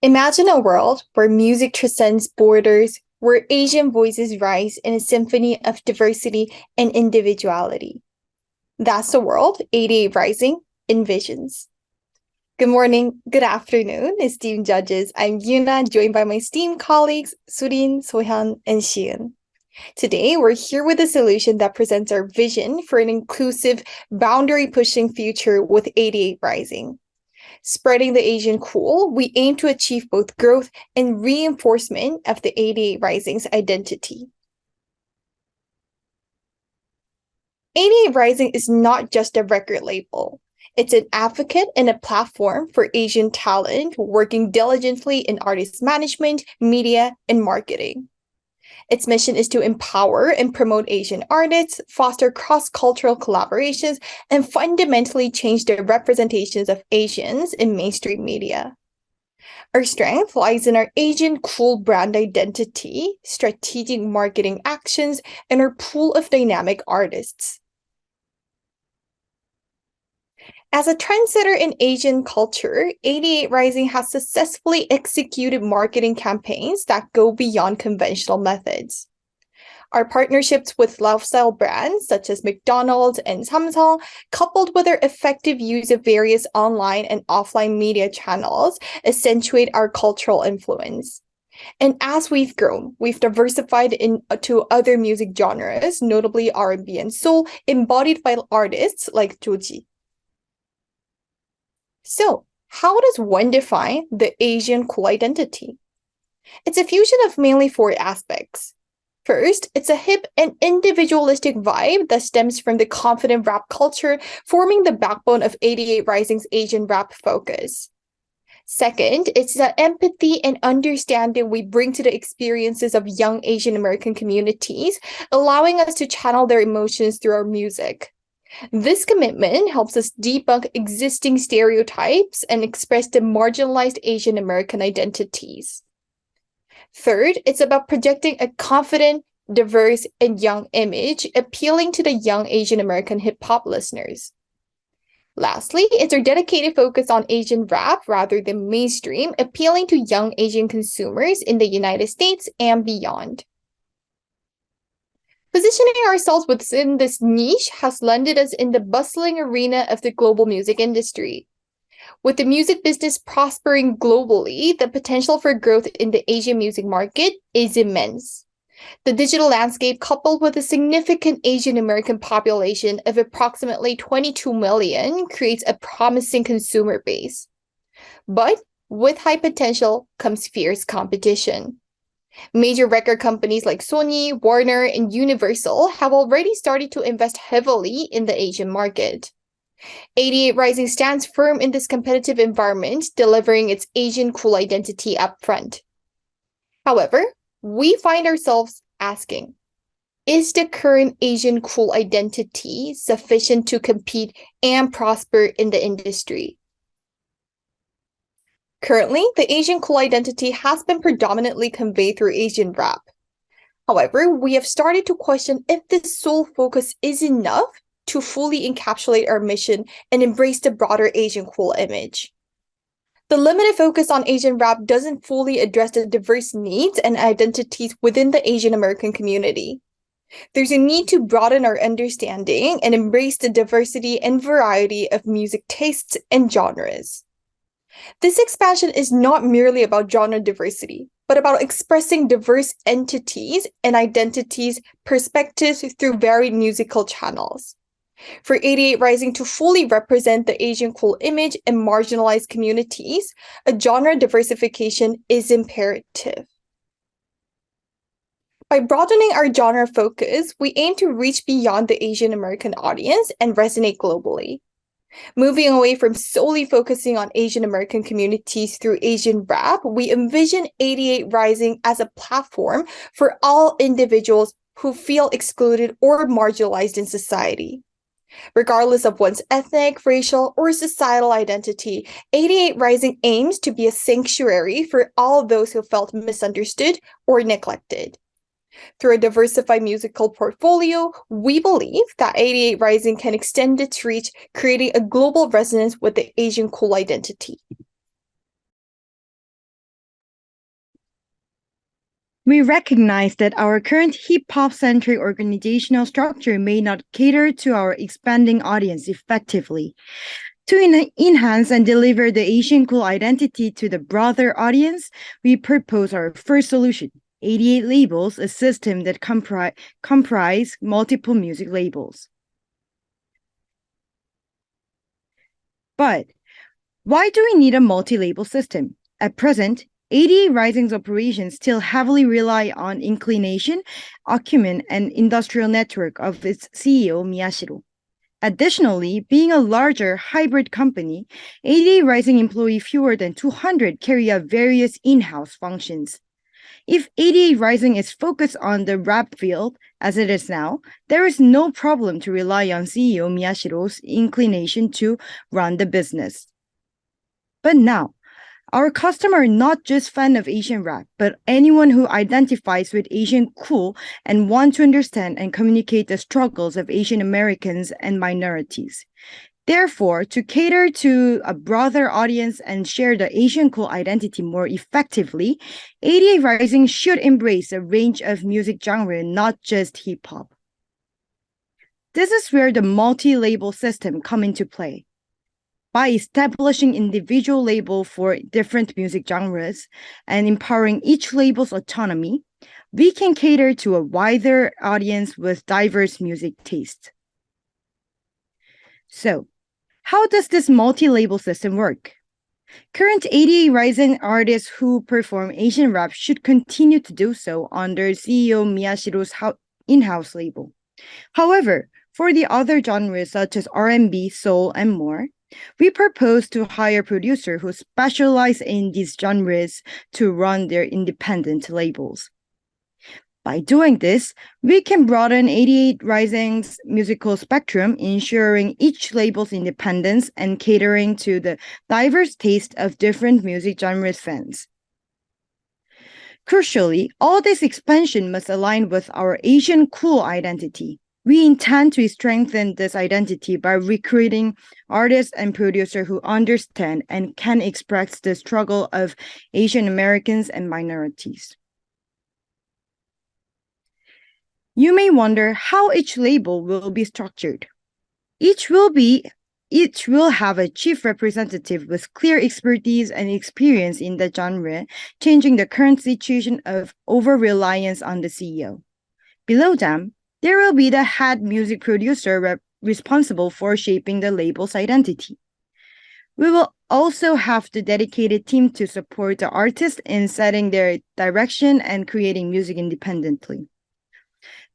Imagine a world where music transcends borders, where Asian voices rise in a symphony of diversity and individuality. That's the world 88 Rising envisions. Good morning, good afternoon, esteemed judges. I'm Yuna, joined by my esteemed colleagues, Surin, Sohyun, and Shiun. Today, we're here with a solution that presents our vision for an inclusive, boundary-pushing future with 88 Rising. Spreading the Asian cool, we aim to achieve both growth and reinforcement of the 88 Rising's identity. 88 Rising is not just a record label. It's an advocate and a platform for Asian talent working diligently in artist management, media, and marketing. Its mission is to empower and promote Asian artists, foster cross-cultural collaborations, and fundamentally change the representations of Asians in mainstream media. Our strength lies in our Asian cool brand identity, strategic marketing actions, and our pool of dynamic artists. As a trendsetter in Asian culture, 88 Rising has successfully executed marketing campaigns that go beyond conventional methods. Our partnerships with lifestyle brands such as McDonald's and Samsung, coupled with our effective use of various online and offline media channels, accentuate our cultural influence. And as we've grown, we've diversified into other music genres, notably R&B and soul, embodied by artists like Joji. So, how does one define the Asian cool identity? It's a fusion of mainly four aspects. First, it's a hip and individualistic vibe that stems from the confident rap culture, forming the backbone of 88 Rising's Asian rap focus. Second, it's the empathy and understanding we bring to the experiences of young Asian American communities, allowing us to channel their emotions through our music. This commitment helps us debunk existing stereotypes and express the marginalized Asian American identities. Third, it's about projecting a confident, diverse, and young image, appealing to the young Asian American hip-hop listeners. Lastly, it's our dedicated focus on Asian rap rather than mainstream, appealing to young Asian consumers in the United States and beyond. Positioning ourselves within this niche has landed us in the bustling arena of the global music industry. With the music business prospering globally, the potential for growth in the Asian music market is immense. The digital landscape, coupled with a significant Asian American population of approximately 22 million, creates a promising consumer base. But with high potential comes fierce competition. Major record companies like Sony, Warner, and Universal have already started to invest heavily in the Asian market. 88 Rising stands firm in this competitive environment, delivering its Asian cool identity upfront. However, we find ourselves asking, is the current Asian cool identity sufficient to compete and prosper in the industry? Currently, the Asian cool identity has been predominantly conveyed through Asian rap. However, we have started to question if this sole focus is enough to fully encapsulate our mission and embrace the broader Asian cool image. The limited focus on Asian rap doesn't fully address the diverse needs and identities within the Asian American community. There's a need to broaden our understanding and embrace the diversity and variety of music tastes and genres. This expansion is not merely about genre diversity, but about expressing diverse entities and identities, perspectives through varied musical channels. For 88 Rising to fully represent the Asian cool image and marginalized communities, a genre diversification is imperative. By broadening our genre focus, we aim to reach beyond the Asian American audience and resonate globally. Moving away from solely focusing on Asian American communities through Asian rap, we envision 88 Rising as a platform for all individuals who feel excluded or marginalized in society. Regardless of one's ethnic, racial, or societal identity, 88 Rising aims to be a sanctuary for all those who felt misunderstood or neglected. Through a diversified musical portfolio, we believe that 88 Rising can extend its reach, creating a global resonance with the Asian cool identity. We recognize that our current hip-hop-centric organizational structure may not cater to our expanding audience effectively. To enhance and deliver the Asian Cool identity to the broader audience, we propose our first solution, 88 Labels, a system that comprise multiple music labels. But why do we need a multi-label system? At present, 88 Rising's operations still heavily rely on inclination, acumen, and industrial network of its CEO, Miyashiro. Additionally, being a larger hybrid company, 88 Rising employ fewer than 200 carry out various in-house functions. If 88 Rising is focused on the rap field, as it is now, there is no problem to rely on CEO Miyashiro's inclination to run the business. But now, our customers are not just fans of Asian rap, but anyone who identifies with Asian cool and want to understand and communicate the struggles of Asian Americans and minorities. Therefore, to cater to a broader audience and share the Asian cool identity more effectively, 88 Rising should embrace a range of music genre, not just hip-hop. This is where the multi-label system comes into play. By establishing individual labels for different music genres and empowering each label's autonomy, we can cater to a wider audience with diverse music tastes. So, how does this multi-label system work? Current 88 Rising artists who perform Asian rap should continue to do so under CEO Miyashiro's in-house label. However, for the other genres such as R&B, soul, and more, we propose to hire producers who specialize in these genres to run their independent labels. By doing this, we can broaden 88 Rising's musical spectrum, ensuring each label's independence and catering to the diverse taste of different music genres fans. Crucially, all this expansion must align with our Asian cool identity. We intend to strengthen this identity by recruiting artists and producers who understand and can express the struggle of Asian Americans and minorities. You may wonder how each label will be structured. Each will have a chief representative with clear expertise and experience in the genre, changing the current situation of over-reliance on the CEO. Below them, there will be the head music producer responsible for shaping the label's identity. We will also have the dedicated team to support the artists in setting their direction and creating music independently.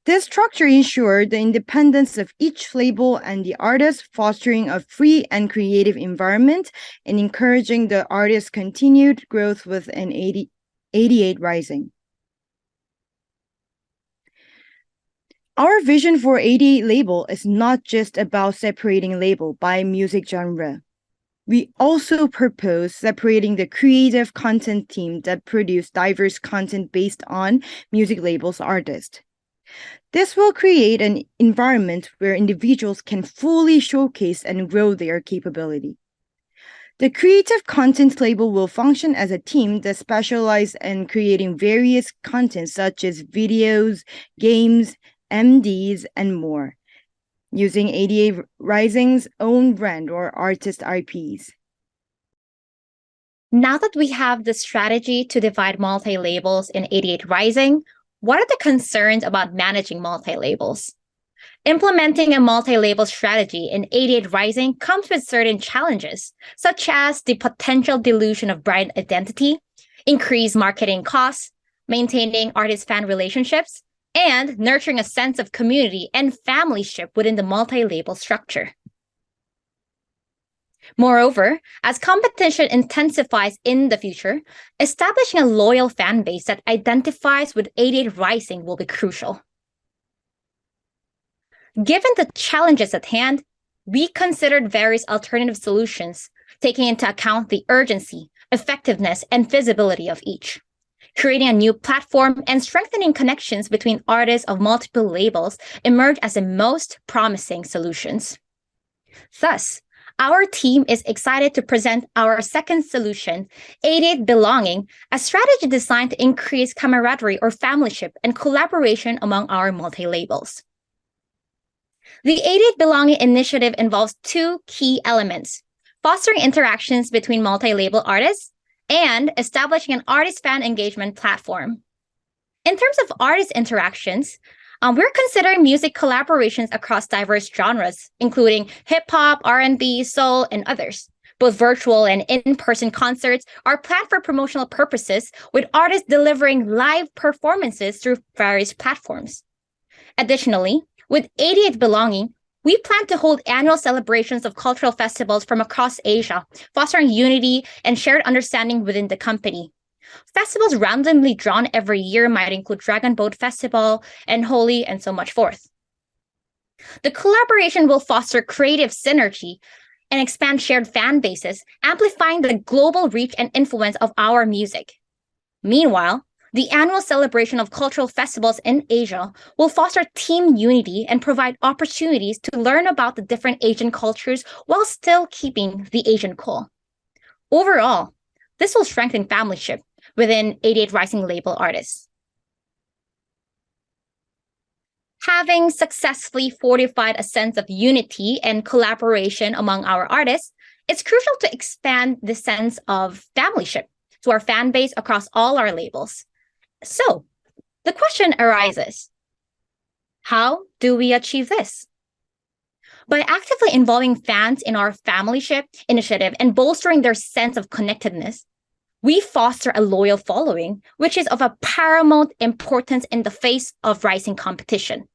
This structure ensures the independence of each label and the artist, fostering a free and creative environment and encouraging the artist's continued growth with an 88 Rising. Our vision for 88 Label is not just about separating label by music genre. We also propose separating the creative content team that produce diverse content based on music labels artists. This will create an environment where individuals can fully showcase and grow their capability. The creative content label will function as a team that specializes in creating various content such as videos, games, MDs, and more, using 88 Rising's own brand or artist IPs. Now that we have the strategy to divide multi-labels in 88 Rising, what are the concerns about managing multi-labels? Implementing a multi-label strategy in 88 Rising comes with certain challenges, such as the potential dilution of brand identity, increased marketing costs, maintaining artist-fan relationships, and nurturing a sense of community and familyship within the multi-label structure. Moreover, as competition intensifies in the future, establishing a loyal fan base that identifies with 88 Rising will be crucial. Given the challenges at hand, we considered various alternative solutions, taking into account the urgency, effectiveness, and visibility of each. Creating a new platform and strengthening connections between artists of multiple labels emerged as the most promising solutions. Thus, our team is excited to present our second solution, 88 Belonging, a strategy designed to increase camaraderie or familyship and collaboration among our multi-labels. The 88 Belonging initiative involves two key elements: fostering interactions between multi-label artists and establishing an artist-fan engagement platform. In terms of artist interactions, we're considering music collaborations across diverse genres, including hip-hop, R&B, soul, and others. Both virtual and in-person concerts are planned for promotional purposes, with artists delivering live performances through various platforms. Additionally, with 88 Belonging, we plan to hold annual celebrations of cultural festivals from across Asia, fostering unity and shared understanding within the company. Festivals randomly drawn every year might include Dragon Boat Festival and Holi and so much forth. The collaboration will foster creative synergy and expand shared fan bases, amplifying the global reach and influence of our music. Meanwhile, the annual celebration of cultural festivals in Asia will foster team unity and provide opportunities to learn about the different Asian cultures while still keeping the Asian cool. Overall, this will strengthen familyship within 88 Rising label artists. Having successfully fortified a sense of unity and collaboration among our artists, it's crucial to expand the sense of familyship to our fan base across all our labels. So, the question arises, how do we achieve this? By actively involving fans in our familyship initiative and bolstering their sense of connectedness, we foster a loyal following, which is of a paramount importance in the face of rising competition.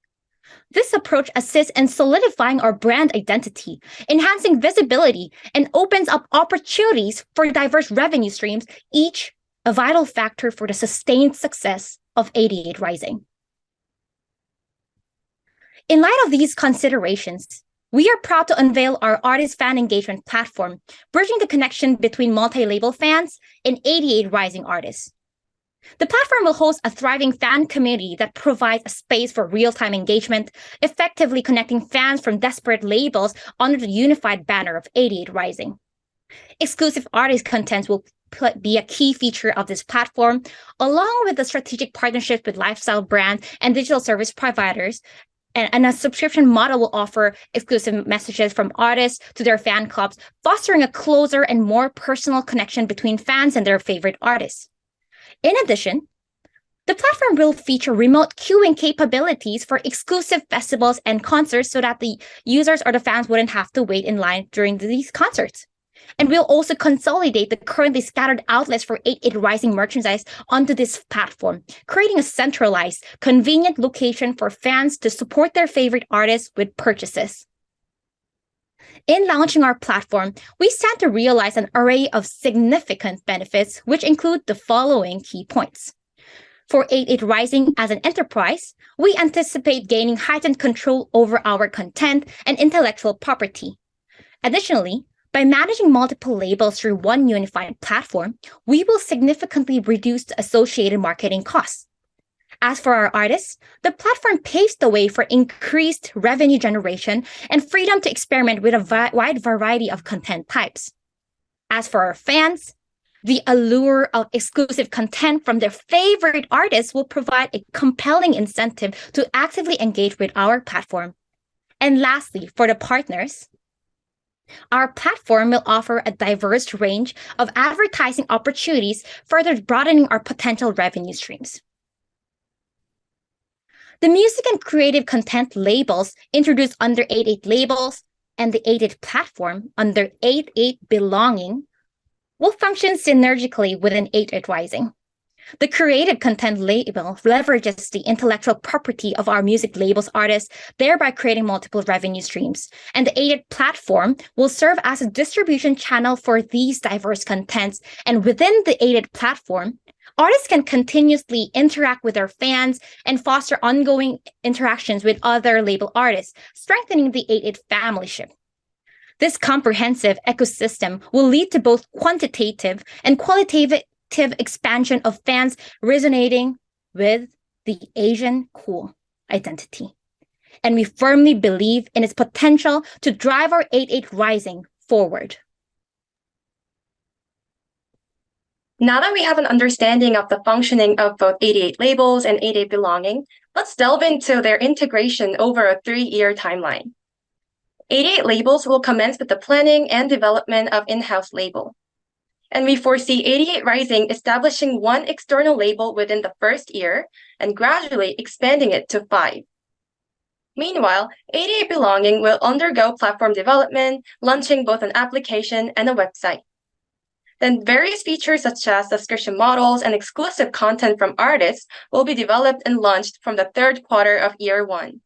This approach assists in solidifying our brand identity, enhancing visibility, and opens up opportunities for diverse revenue streams, each a vital factor for the sustained success of 88 Rising. In light of these considerations, we are proud to unveil our artist fan engagement platform, bridging the connection between multi-label fans and 88 Rising artists. The platform will host a thriving fan community that provides a space for real-time engagement, effectively connecting fans from disparate labels under the unified banner of 88 Rising. Exclusive artist content will be a key feature of this platform, along with the strategic partnerships with lifestyle brands and digital service providers. And a subscription model will offer exclusive messages from artists to their fan clubs, fostering a closer and more personal connection between fans and their favorite artists. In addition, the platform will feature remote queuing capabilities for exclusive festivals and concerts so that the users or the fans wouldn't have to wait in line during these concerts. And we'll also consolidate the currently scattered outlets for 88 Rising merchandise onto this platform, creating a centralized, convenient location for fans to support their favorite artists with purchases. In launching our platform, we stand to realize an array of significant benefits, which include the following key points. For 88 Rising as an enterprise, we anticipate gaining heightened control over our content and intellectual property. Additionally, by managing multiple labels through one unified platform, we will significantly reduce the associated marketing costs. As for our artists, the platform paves the way for increased revenue generation and freedom to experiment with a wide variety of content types. As for our fans, the allure of exclusive content from their favorite artists will provide a compelling incentive to actively engage with our platform. And lastly, for the partners, our platform will offer a diverse range of advertising opportunities, further broadening our potential revenue streams. The music and creative content labels introduced under 88 Labels and the 88 platform under 88 Belonging will function synergically within 88 Rising. The creative content label leverages the intellectual property of our music labels artists, thereby creating multiple revenue streams. And the 88 platform will serve as a distribution channel for these diverse contents. And within the 88 platform, artists can continuously interact with their fans and foster ongoing interactions with other label artists, strengthening the 88 familyship. This comprehensive ecosystem will lead to both quantitative and qualitative expansion of fans resonating with the Asian cool identity. And we firmly believe in its potential to drive our 88 Rising forward? Now that we have an understanding of the functioning of both 88 labels and 88 belonging, let's delve into their integration over a 3-year timeline. 88 labels will commence with the planning and development of in-house label. And we foresee 88 Rising establishing one external label within the first year and gradually expanding it to 5. Meanwhile, 88 Belonging will undergo platform development, launching both an application and a website. Then various features such as subscription models and exclusive content from artists will be developed and launched from the 3rd quarter of year 1.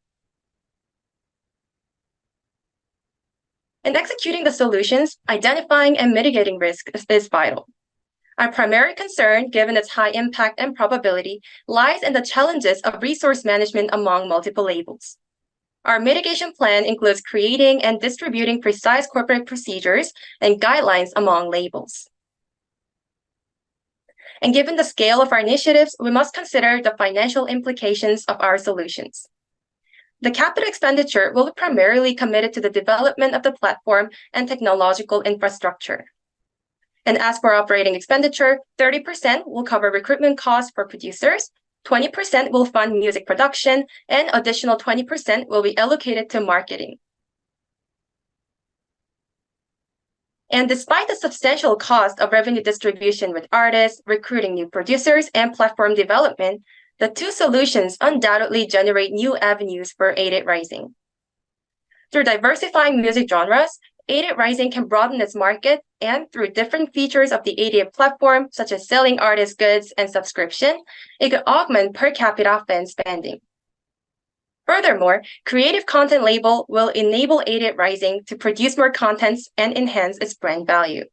In executing the solutions, identifying and mitigating risk is vital. Our primary concern, given its high impact and probability, lies in the challenges of resource management among multiple labels. Our mitigation plan includes creating and distributing precise corporate procedures and guidelines among labels. And given the scale of our initiatives, we must consider the financial implications of our solutions. The capital expenditure will be primarily committed to the development of the platform and technological infrastructure. And as for operating expenditure, 30% will cover recruitment costs for producers, 20% will fund music production, and additional 20% will be allocated to marketing. And despite the substantial cost of revenue distribution with artists, recruiting new producers, and platform development, the two solutions undoubtedly generate new avenues for 88 Rising. Through diversifying music genres, 88 Rising can broaden its market, and through different features of the 88 platform, such as selling artist goods and subscription, it could augment per capita fan spending. Furthermore, Creative Content Label will enable 88 Rising to produce more contents and enhance its brand value.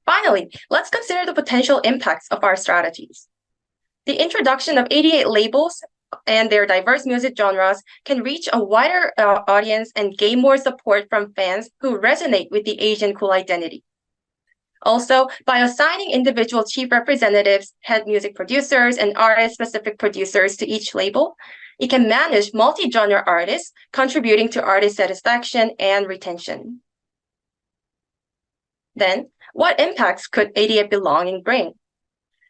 Finally, let's consider the potential impacts of our strategies. The introduction of 88 labels and their diverse music genres can reach a wider audience and gain more support from fans who resonate with the Asian cool identity. Also, by assigning individual chief representatives, head music producers, and artist-specific producers to each label, it can manage multi-genre artists, contributing to artist satisfaction and retention. Then, what impacts could 88 Belonging bring?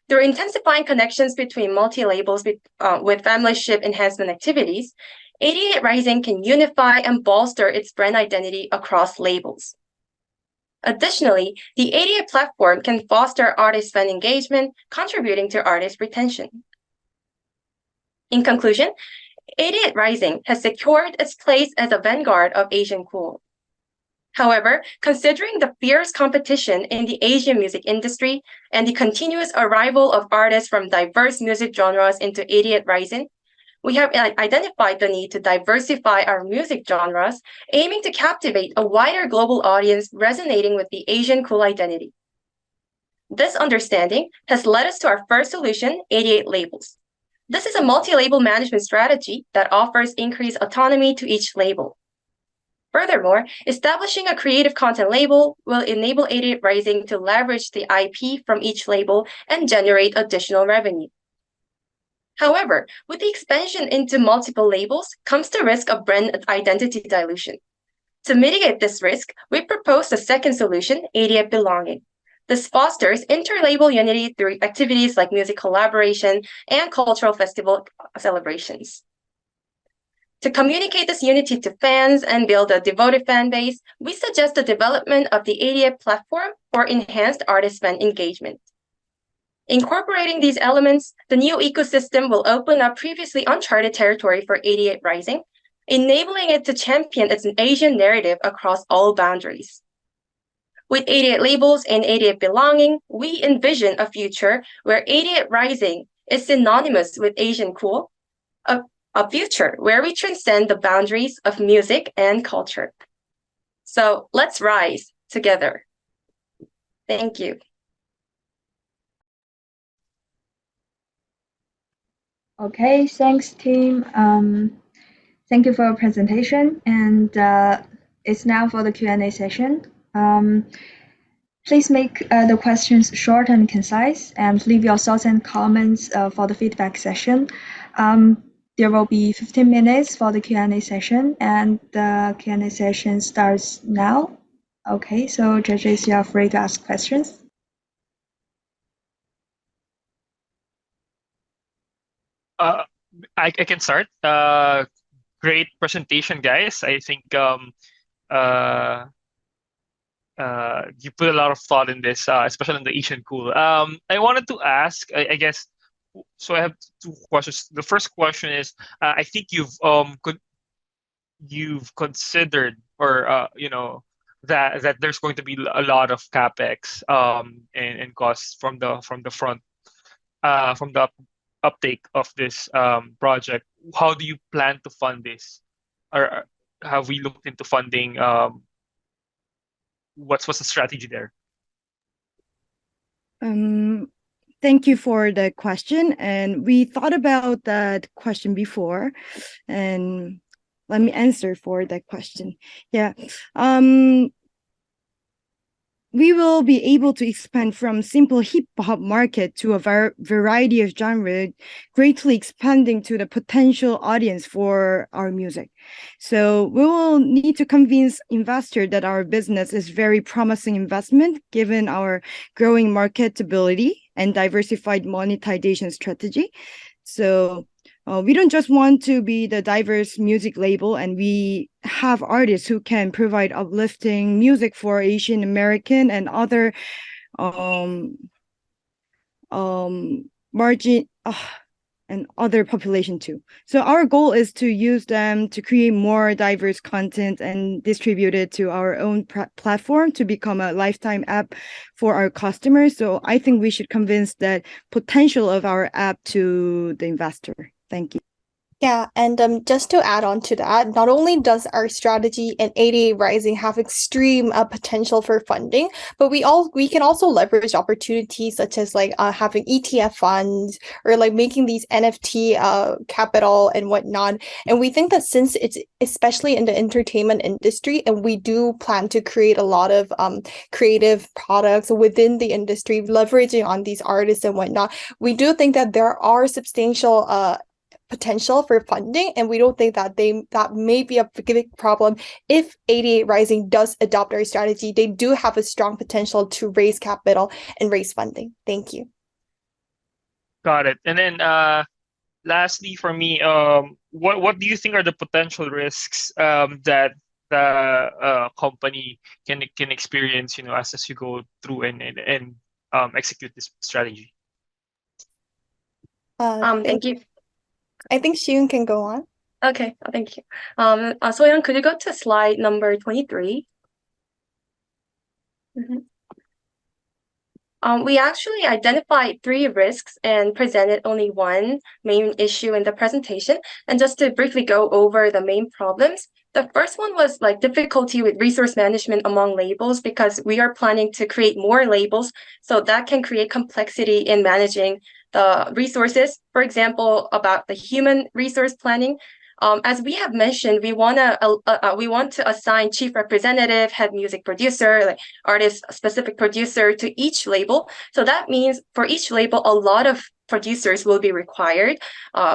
Through intensifying connections between multi-labels with familyship enhancement activities, 88 Rising can unify and bolster its brand identity across labels. Additionally, the 88 platform can foster artist-fan engagement, contributing to artist retention. In conclusion, 88 Rising has secured its place as a vanguard of Asian cool. However, considering the fierce competition in the Asian music industry and the continuous arrival of artists from diverse music genres into 88 Rising, we have identified the need to diversify our music genres, aiming to captivate a wider global audience resonating with the Asian cool identity. This understanding has led us to our first solution, 88 Labels. This is a multi-label management strategy that offers increased autonomy to each label. Furthermore, establishing a creative content label will enable 88 Rising to leverage the IP from each label and generate additional revenue. However, with the expansion into multiple labels comes the risk of brand identity dilution. To mitigate this risk, we propose a second solution, 88 Belonging. This fosters inter-label unity through activities like music collaboration and cultural festival celebrations. To communicate this unity to fans and build a devoted fan base, we suggest the development of the 88 platform for enhanced artist-fan engagement. Incorporating these elements, the new ecosystem will open up previously uncharted territory for 88 Rising, enabling it to champion its Asian narrative across all boundaries. With 88 labels and 88 Belonging, we envision a future where 88 Rising is synonymous with Asian cool, a future where we transcend the boundaries of music and culture. So let's rise together. Thank you. Okay, thanks, team. Thank you for your presentation, and it's now for the Q&A session. Please make the questions short and concise, and leave your thoughts and comments for the feedback session. there will be 15 minutes for the Q&A session, and the Q&A session starts now. Okay, so judges, you are free to ask questions. I can start. Great presentation, guys. I think you put a lot of thought in this, especially in the Asian Cool. I wanted to ask, I guess, so I have two questions. The first question is, I think you've considered, or that there's going to be a lot of capex and costs from the front from the uptake of this project. How do you plan to fund this, or have we looked into funding? What's the strategy there? Thank you for the question, and we thought about that question before, and let me answer for that question. Yeah. We will be able to expand from simple hip hop market to a variety of genre, greatly expanding to the potential audience for our music. So we will need to convince investors that our business is very promising investment given our growing marketability and diversified monetization strategy. So we don't just want to be the diverse music label, and we have artists who can provide uplifting music for Asian American and other margin and other population too. So our goal is to use them to create more diverse content and distribute it to our own platform to become a lifetime app for our customers. So I think we should convince that potential of our app to the investor. Thank you. Yeah, and just to add on to that, not only does our strategy and 88 Rising have extreme potential for funding, but we can also leverage opportunities such as like having ETF funds or like making these NFT capital and whatnot. And we think that since it's especially in the entertainment industry, and we do plan to create a lot of creative products within the industry, leveraging on these artists and whatnot, we do think that there are substantial potential for funding, and we don't think that that may be a big problem if 88 Rising does adopt our strategy. They do have a strong potential to raise capital and raise funding. Thank you. Got it. And then lastly for me, what do you think are the potential risks that the company can experience, as you go through and execute this strategy? Thank you. I think Xiun can go on. Okay, thank you. Soyoung, could you go to slide number 23? We actually identified 3 risks and presented only one main issue in the presentation. And just to briefly go over the main problems, the first one was like difficulty with resource management among labels, because we are planning to create more labels, so that can create complexity in managing the resources. For example, about the human resource planning. As we have mentioned, we want to assign chief representative, head music producer, like artist-specific producer to each label. So that means for each label, a lot of producers will be required,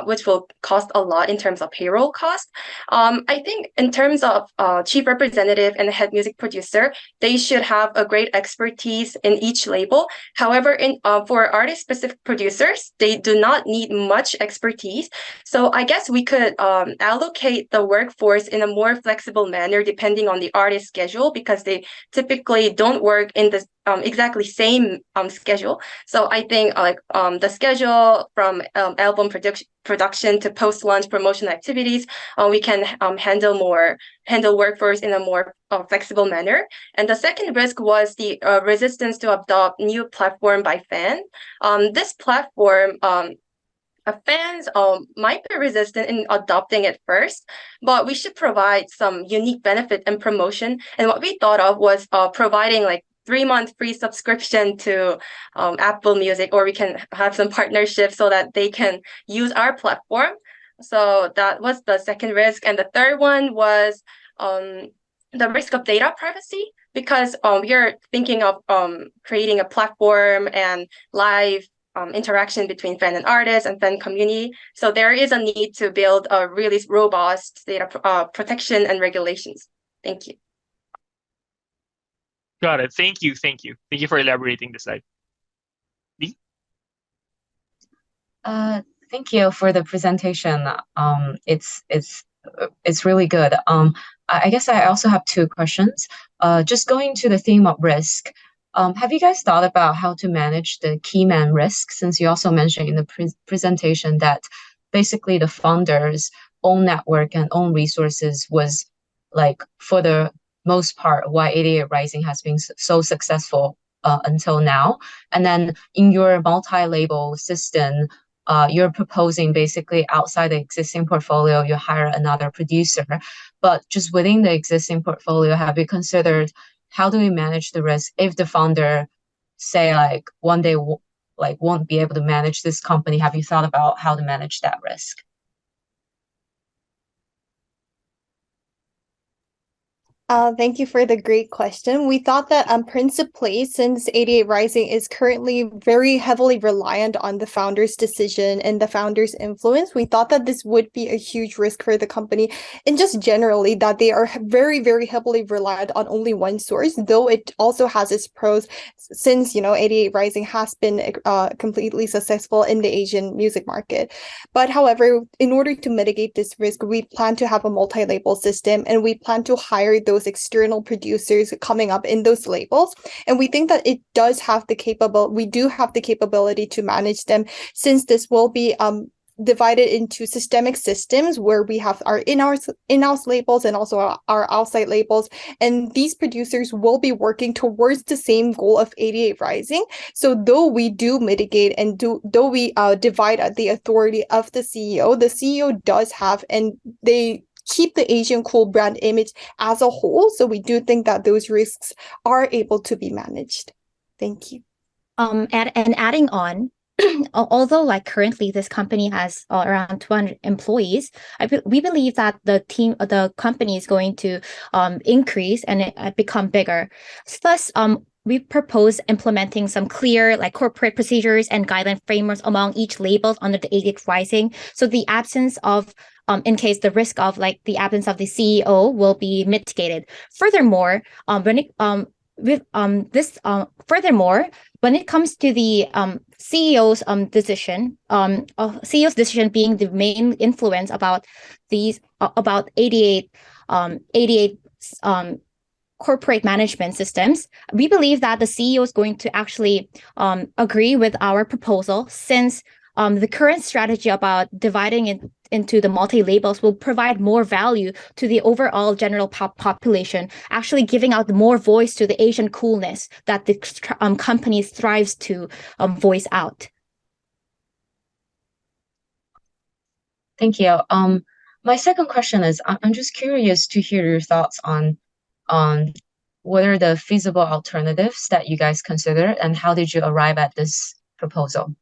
which will cost a lot in terms of payroll cost. I think in terms of chief representative and the head music producer, they should have a great expertise in each label. However, for artist-specific producers, they do not need much expertise. So I guess we could allocate the workforce in a more flexible manner depending on the artist schedule, because they typically don't work in the exactly same schedule. So I think the schedule from album production to post-launch promotion activities, we can handle workforce in a more flexible manner. And the second risk was the resistance to adopt new platform by fan. This platform, fans might be resistant in adopting it first, but we should provide some unique benefit and promotion. And what we thought of was providing like 3-month free subscription to Apple Music, or we can have some partnerships so that they can use our platform. So that was the second risk. And the third one was the risk of data privacy, because we are thinking of creating a platform and live interaction between fan and artist and fan community. So there is a need to build a really robust data protection and regulations. Thank you. Got it. Thank you. Thank you for elaborating this slide. Lee? Thank you for the presentation. It's really good. I guess I also have two questions. Just going to the theme of risk. Have you guys thought about how to manage the key man risk? Since you also mentioned in the presentation that basically the founder's own network and own resources was like for the most part why 88 Rising has been so successful until now. And then in your multi-label system, you're proposing basically outside the existing portfolio, you hire another producer. But just within the existing portfolio, have you considered how do we manage the risk if the founder say like one day won't be able to manage this company? Have you thought about how to manage that risk? Thank you for the great question. We thought that principally, since 88 Rising is currently very heavily reliant on the founder's decision and the founder's influence, we thought that this would be a huge risk for the company. And just generally, that they are very, very heavily reliant on only one source, though it also has its pros, since, 88 Rising has been completely successful in the Asian music market. But however, in order to mitigate this risk, we plan to have a multi-label system, and we plan to hire those external producers coming up in those labels. And we think that we do have the capability to manage them, since this will be divided into systemic systems where we have our in-house labels and also our outside labels. And these producers will be working towards the same goal of 88 Rising. So though we do mitigate and though we divide the authority of the CEO does have, and they keep the Asian Cool brand image as a whole. So we do think that those risks are able to be managed. Thank you. And adding on, although like currently this company has around 200 employees, we believe that the company is going to increase and become bigger. Thus, we propose implementing some clear like corporate procedures and guideline frameworks among each labels under the 88 Rising. So the absence of in case the risk of like the absence of the CEO will be mitigated. Furthermore, when it comes to the CEO's decision, CEO's decision being the main influence about 88 corporate management systems, we believe that the CEO is going to actually agree with our proposal, since the current strategy about dividing it into the multi-labels will provide more value to the overall general population, actually giving out more voice to the Asian coolness that the company strives to voice out. Thank you. My second question is, I'm just curious to hear your thoughts on what are the feasible alternatives that you guys consider, and how did you arrive at this proposal?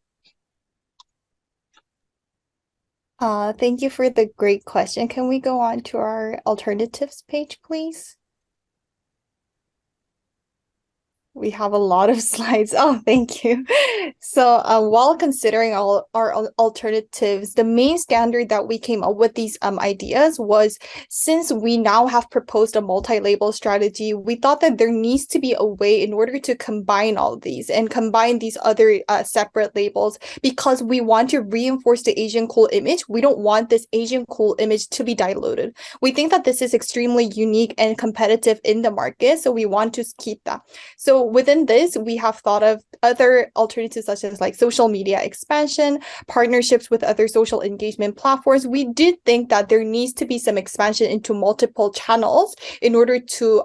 Thank you for the great question. Can we go on to our alternatives page, please? We have a lot of slides. Oh, thank you. So while considering all our alternatives, the main standard that we came up with these ideas was, since we now have proposed a multi-label strategy, we thought that there needs to be a way in order to combine all of these and combine these other separate labels, because we want to reinforce the Asian cool image. We don't want this Asian cool image to be diluted. We think that this is extremely unique and competitive in the market, so we want to keep that. So within this, we have thought of other alternatives such as like social media expansion, partnerships with other social engagement platforms. We did think that there needs to be some expansion into multiple channels in order to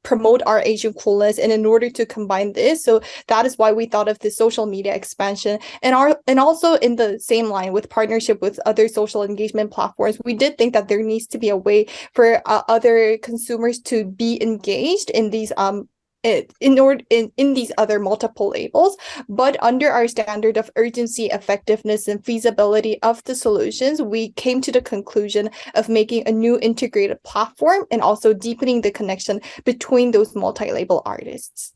promote our Asian coolness and in order to combine this. So that is why we thought of the social media expansion, and also in the same line with partnership with other social engagement platforms. We did think that there needs to be a way for other consumers to be engaged in these in these other multiple labels, but under our standard of urgency, effectiveness, and feasibility of the solutions, we came to the conclusion of making a new integrated platform and also deepening the connection between those multi-label artists.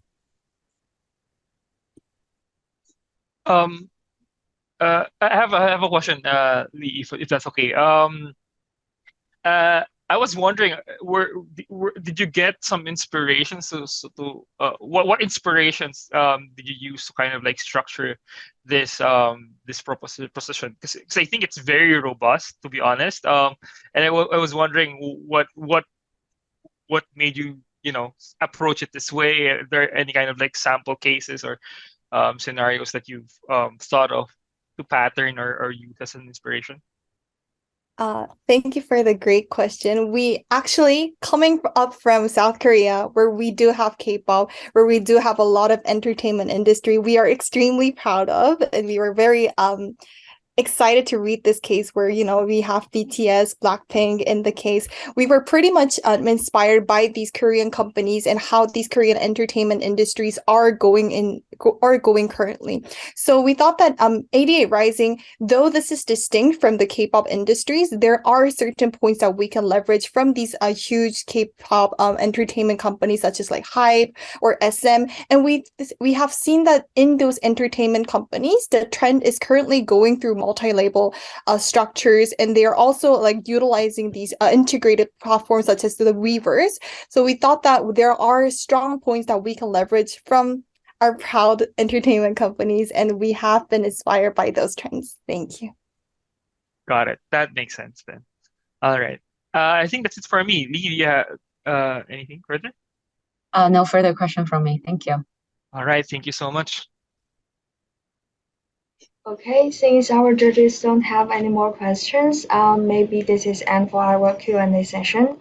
I have a question, Lee, if that's okay. I was wondering, did you get some inspirations what inspirations did you use to kind of like structure this proposition? Because I think it's very robust, to be honest. And I was wondering what made you, approach it this way. Are there any kind of like sample cases or scenarios that you've thought of to pattern or use as an inspiration? Thank you for the great question. We actually, coming up from South Korea, where we do have K-pop, where we do have a lot of entertainment industry, we are extremely proud of, and we were very excited to read this case where, we have BTS, Blackpink in the case. We were pretty much inspired by these Korean companies and how these Korean entertainment industries are going currently. So we thought that 88 Rising, though this is distinct from the K-pop industries, there are certain points that we can leverage from these huge K-pop entertainment companies such as like Hype or SM. And we have seen that in those entertainment companies, the trend is currently going through multi-label structures, and they are also like utilizing these integrated platforms such as the Weavers. So we thought that there are strong points that we can leverage from our proud entertainment companies, and we have been inspired by those trends. Thank you. Got it. That makes sense then. All right. I think that's it for me. Lee, yeah. Anything further? No further question from me. Thank you. All right. Thank you so much. Okay, since our judges don't have any more questions, maybe this is end for our Q&A session.